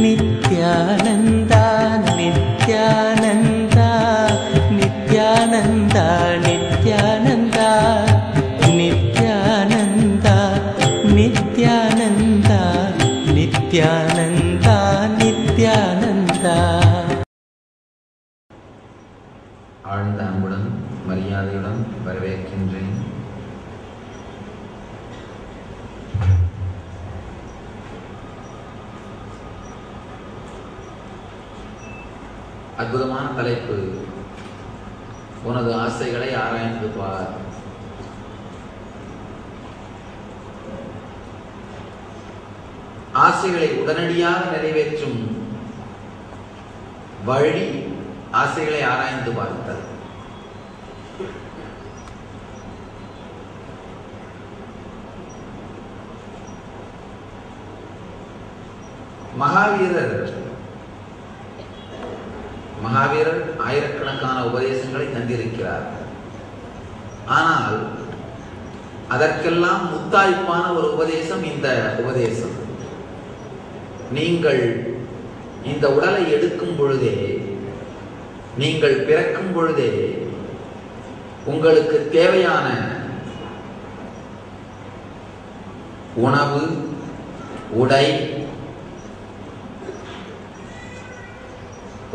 நித்யானந்தா நித்யானந்தா நித்யானந்தா நித்யானந்தா நித்யானந்தா நித்யானந்தா நித்யானந்தா நித்யானந்தா. ஆழ்ந்த அன்புடன் மரியாதையுடன் வரவேற்கின்றேன். அற்புதமான தலைப்பு, உனது ஆசைகளை ஆராய்ந்து பார். ஆசைகளை உடனடியாக நிறைவேற்றும் வழி ஆசைகளை ஆராய்ந்து பார்த்தல். மகாவீரர் ஆயிரக்கணக்கான உபதேசங்களை தந்திருக்கிறார். ஆனால் அதற்கெல்லாம் முத்தாய்ப்பான ஒரு உபதேசம் இந்த உபதேசம். நீங்கள் இந்த உடலை எடுக்கும் பொழுதே, நீங்கள் பிறக்கும் பொழுதே உங்களுக்கு தேவையான உணவு, உடை,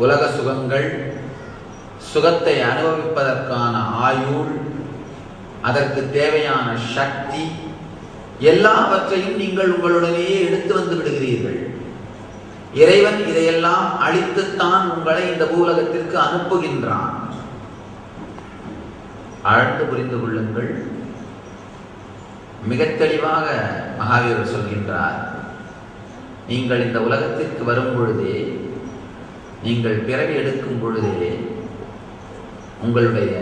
உலக சுகங்கள், சுகத்தை அனுபவிப்பதற்கான ஆயுள், அதற்கு தேவையான சக்தி எல்லாவற்றையும் நீங்கள் உங்களுடனே எடுத்து வந்து விடுகிறீர்கள். இறைவன் இதையெல்லாம் அழித்துத்தான் உங்களை இந்த பூலகத்திற்கு அனுப்புகின்றான். ஆழ்ந்து புரிந்து கொள்ளுங்கள். மிக தெளிவாக மகாவீரர் சொல்கின்றார், நீங்கள் இந்த உலகத்திற்கு வரும் பொழுதே, நீங்கள் பிறவி எடுக்கும் பொழுதே உங்களுடைய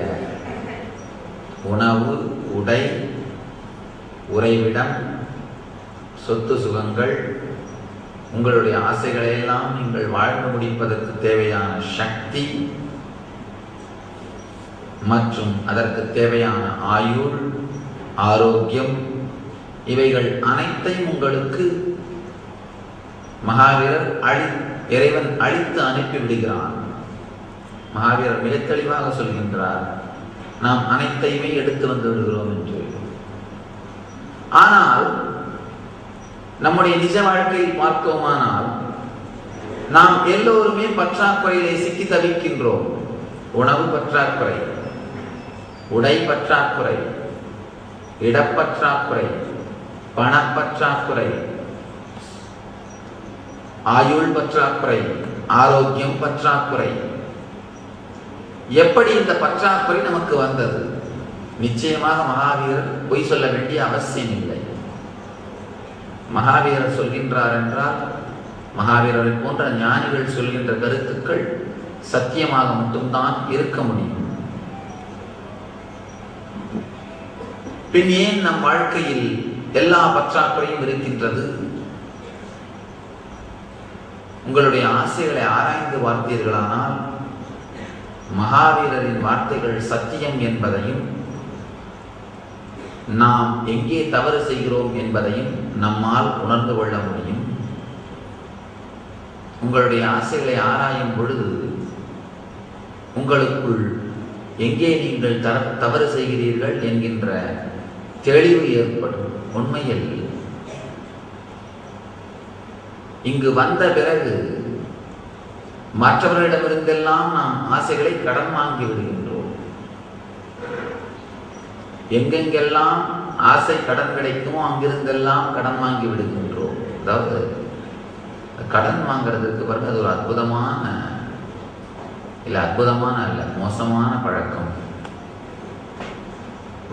உணவு, உடை, உறைவிடம், சொத்து சுகங்கள், உங்களுடைய ஆசைகளையெல்லாம் நீங்கள் வாழ்ந்து முடிப்பதற்கு தேவையான சக்தி மற்றும் அதற்கு தேவையான ஆயுள், ஆரோக்கியம், இவைகள் அனைத்தையும் உங்களுக்கு மகாவீரர் இறைவன் அழித்து அனுப்பிவிடுகிறான். மகாவீரர் மிக தெளிவாக சொல்கின்றார், நாம் அனைத்தையுமே எடுத்து வந்து விடுகிறோம் என்று. ஆனால் நம்முடைய நிஜ வாழ்க்கையில் பார்த்தோமானால் நாம் எல்லோருமே பற்றாக்குறையிலே சிக்கி தவிக்கின்றோம். உணவு பற்றாக்குறை, உடை பற்றாக்குறை, இடப்பற்றாக்குறை, பணப்பற்றாக்குறை, ஆயுள் பற்றாக்குறை, ஆரோக்கியம் பற்றாக்குறை. எப்படி இந்த பற்றாக்குறை நமக்கு வந்தது? நிச்சயமாக மகாவீரர் பொய் சொல்ல வேண்டிய அவசியம் இல்லை. மகாவீரர் சொல்கின்றார் என்றால், மகாவீரரை போன்ற ஞானிகள் சொல்கின்ற கருத்துக்கள் சத்தியமாக மட்டும்தான் இருக்க முடியும். பின் ஏன் நம் வாழ்க்கையில் எல்லா பற்றாக்குறையும் இருக்கின்றது? உங்களுடைய ஆசைகளை ஆராய்ந்து பார்த்தீர்களானால் மகாவீரரின் வார்த்தைகள் சத்தியம் என்பதையும், நாம் எங்கே தவறு செய்கிறோம் என்பதையும் நம்மால் உணர்ந்து கொள்ள முடியும். உங்களுடைய ஆசைகளை ஆராயும் பொழுது உங்களுக்குள் எங்கே நீங்கள் தவறு செய்கிறீர்கள் என்கின்ற தெளிவு ஏற்படும். உண்மையில் இங்கு வந்த பிறகு மற்றவர்களிடமிருந்தெல்லாம் நாம் ஆசைகளை கடன் வாங்கி விடுகின்றோம். எங்கெங்கெல்லாம் ஆசை கடன் கிடைக்குமோ அங்கிருந்தெல்லாம் கடன் வாங்கி விடுகின்றோம். அதாவது கடன் வாங்கிறதுக்கு பிறகு அது ஒரு அற்புதமான அல்ல, மோசமான பழக்கம்.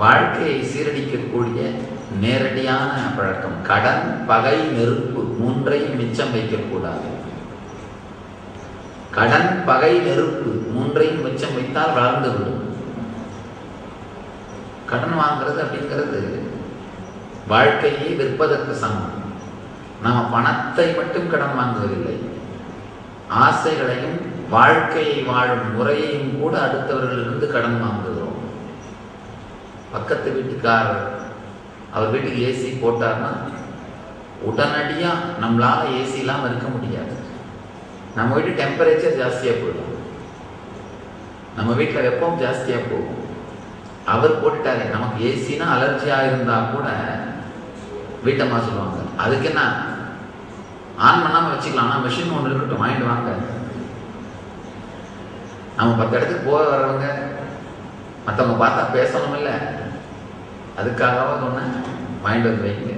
வாழ்க்கையை சீரழிக்கக்கூடிய நேரடியான பழக்கம். கடன், பகை, நெருப்பு மூன்றையும் மிச்சம் வைக்கக்கூடாது. கடன், பகை, நெருப்பு மூன்றையும் மிச்சம் வைத்தால் வளர்ந்து விடும். கடன் வாங்கிறது அப்படிங்கிறது வாழ்க்கையை விற்பதற்கு சமம். நாம் பணத்தை மட்டும் கடன் வாங்குவதில்லை, ஆசைகளையும் வாழ்க்கையை வாழும் முறையையும் கூட அடுத்தவர்களிலிருந்து கடன் வாங்குகிறோம். பக்கத்து வீட்டுக்காரர் அவர் வீட்டுக்கு ஏசி போட்டார்னா உடனடியா நம்மளால ஏசி இல்லாம இருக்க முடியாது. நம்ம வீட்டு டெம்பரேச்சர் ஜாஸ்தியா போயிடும், நம்ம வீட்டில் வெப்பம் ஜாஸ்தியா போகும். அவர் போட்டுட்டாரு, நமக்கு ஏசினா அலர்ஜியா இருந்தா கூட வீட்டம்மா சொல்லுவாங்க, அதுக்கு என்ன ஆன் பண்ணாம வச்சுக்கலாம், ஆனால் மிஷின் ஒன்று இருக்கட்டும் வாங்கிட்டு வாங்க. நம்ம 10 இடத்துக்கு போக வர்றவங்க மற்றவங்க பார்த்தா பேசணும் இல்லை, அதுக்காகவாவது ஒன்று வாங்கிட்டு வந்து வைங்க.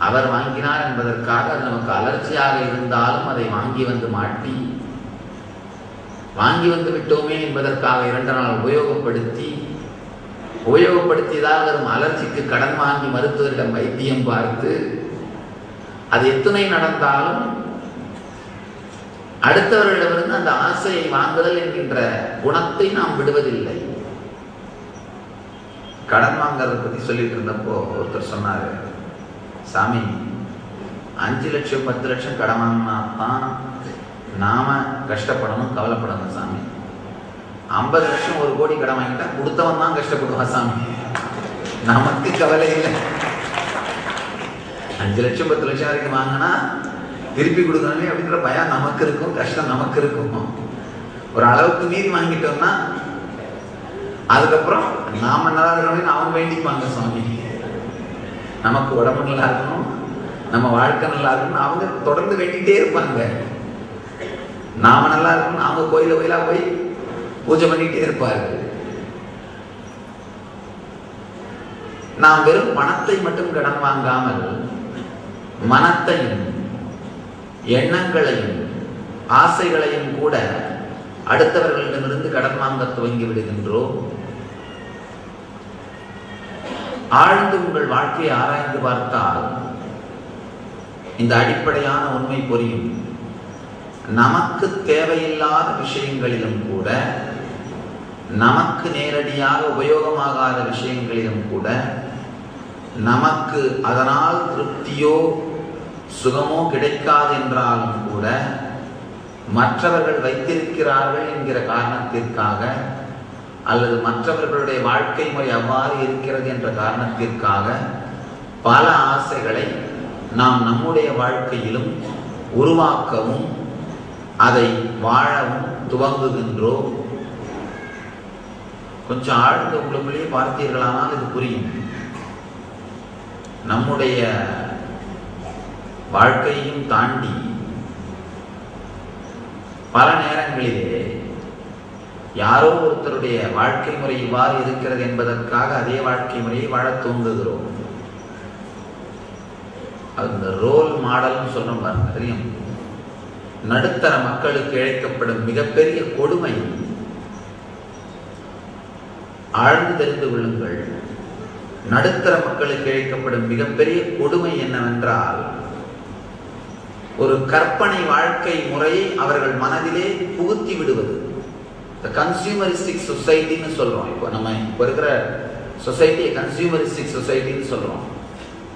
அவர் வாங்கினார் என்பதற்காக அது நமக்கு அலர்ஜியாக இருந்தாலும் அதை வாங்கி வந்து மாட்டி, வாங்கி வந்து விட்டோமே என்பதற்காக 2 நாள் உபயோகப்படுத்தியதாக வரும் அலர்ஜிக்கு கடன் வாங்கி மருத்துவரிடம் வைத்தியம் பார்த்து அது எத்தனை நடந்தாலும் அடுத்தவர்களிடமிருந்து அந்த ஆசையை வாங்குதல் என்கின்ற குணத்தை நாம் விடுவதில்லை. கடன் வாங்குறதை பத்தி சொல்லிட்டு இருந்தப்போ ஒருத்தர் சொன்னாரு, சாமி 5 லட்சம் 10 லட்சம் கடன் வாங்கினா தான் நாம கஷ்டப்படணும், கவலைப்படணும் சாமி. 50 லட்சம் 1 கோடி கடன் வாங்கிட்டா கொடுத்தவன் தான் கஷ்டப்படுவான் சாமி, நமக்கு கவலை இல்லை. 5 லட்சம் 10 லட்சம் வரைக்கும் வாங்கினா திருப்பி கொடுக்கணும் அப்படின்ற பயம் நமக்கு இருக்கும், கஷ்டம் நமக்கு இருக்கும். ஒரு அளவுக்கு மீறி வாங்கிட்டோம்னா அதுக்கப்புறம் நாம நல்லா இருக்கணும்னு அவன் வேண்டிப்பாங்க சுவாமி. நமக்கு உடம்பு நல்லா இருக்கணும், நம்ம வாழ்க்கை நல்லா இருக்கணும், அவங்க தொடர்ந்து வேண்டிகிட்டே இருப்பாங்க. நாம நல்லா இருக்கணும், அவங்க கோயிலா போய் பூஜை பண்ணிட்டே இருப்பார்கள். நாம் வெறும் பணத்தை மட்டும் கடன் வாங்காமல் மனத்தையும் எண்ணங்களையும் ஆசைகளையும் கூட அடுத்தவர்களிடமிருந்து கடன் வாங்க துவங்கி விடுகின்றோம். ஆழ்ந்து உங்கள் வாழ்க்கையை ஆராய்ந்து பார்த்தால் இந்த அடிப்படையான உண்மை புரியும். நமக்கு தேவையில்லாத விஷயங்களிலும் கூட, நமக்கு நேரடியாக உபயோகமாகாத விஷயங்களிலும் கூட, நமக்கு அதனால் திருப்தியோ சுகமோ கிடைக்காது என்றாலும் கூட மற்றவர்கள் வைத்திருக்கிறார்கள் என்கிற காரணத்திற்காக அல்லது மற்றவர்களுடைய வாழ்க்கை முறை அவ்வாறு இருக்கிறது என்ற காரணத்திற்காக பல ஆசைகளை நாம் நம்முடைய வாழ்க்கையிலும் உருவாக்கவும் அதை வாழவும் துவங்குகின்றோம். கொஞ்சம் ஆழ்ந்த உங்களுக்குள்ளேயே பார்த்தீர்களானால் இது புரியும். நம்முடைய வாழ்க்கையையும் தாண்டி பல நேரங்களிலே யாரோ ஒருத்தருடைய வாழ்க்கை முறை இவ்வாறு இருக்கிறது என்பதற்காக அதே வாழ்க்கை முறையை வாழ தூண்டுகிறோம். அந்த ரோல் மாடல்னு சொல்றோம் பாருங்க, தெரியும். நடுத்தர மக்களுக்கு இழைக்கப்படும் மிகப்பெரிய கொடுமை, ஆழ்ந்து தெரிந்து கொள்ளுங்கள். நடுத்தர மக்களுக்கு இழைக்கப்படும் மிகப்பெரிய கொடுமை என்னவென்றால், ஒரு கற்பனை வாழ்க்கை முறையை அவர்கள் மனதிலே புகுத்தி விடுவது. கன்சியூமரிஸ்டிக் சொசைட்டின்னு சொல்றோம். இப்போ நம்ம இப்போ இருக்கிற சொசைட்டியை கன்சியூமரிஸ்டிக் சொசைட்டின்னு சொல்றோம்.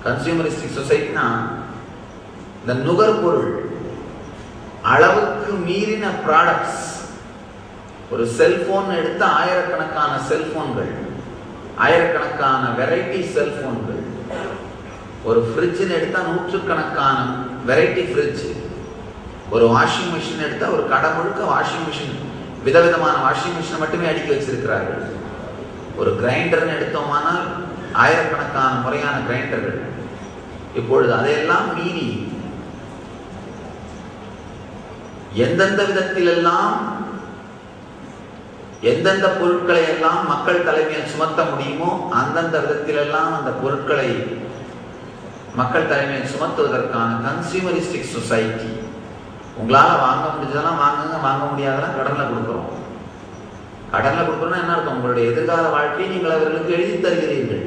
கன்சியூமரிஸ்டிக் சொசைட்டினா இந்த நுகர்பொருள், அளவுக்கு மீறின ப்ராடக்ட்ஸ். ஒரு செல்போன் எடுத்த ஆயிரக்கணக்கான செல்போன்கள், ஆயிரக்கணக்கான வெரைட்டி செல்போன்கள். ஒரு ஃப்ரிட்ஜ்னு எடுத்தால் நூற்றுக்கணக்கான வெரைட்டி ஃப்ரிட்ஜ். ஒரு வாஷிங் மிஷின் எடுத்தால் ஒரு கடை முழுக்க வாஷிங் மிஷின், விதவிதமான வாஷிங் மிஷினை மட்டுமே அடுக்கி வச்சிருக்கிறார்கள். ஒரு கிரைண்டர்னு எடுத்தோமானால் ஆயிரக்கணக்கான முறையான கிரைண்டர்கள். இப்பொழுது அதையெல்லாம் மீறி எந்தெந்த விதத்திலெல்லாம் எந்தெந்த பொருட்களை எல்லாம் மக்கள் தலைமையில் சுமத்த முடியுமோ அந்தந்த விதத்திலெல்லாம் அந்த பொருட்களை மக்கள் தலைமையில் சுமத்துவதற்கான கன்சியூமரிஸ்டிக் சொசைட்டி. உங்களால் வாங்க முடிஞ்சதெல்லாம் வாங்குங்க, வாங்க முடியாதெல்லாம் கடனில் கொடுக்குறோம். கடனில் கொடுக்குறோம்னா என்ன அர்த்தம்? உங்களுடைய எதிர்கால வாழ்க்கையை நீங்கள் அவர்களுக்கு எழுதி தருகிறீர்கள்.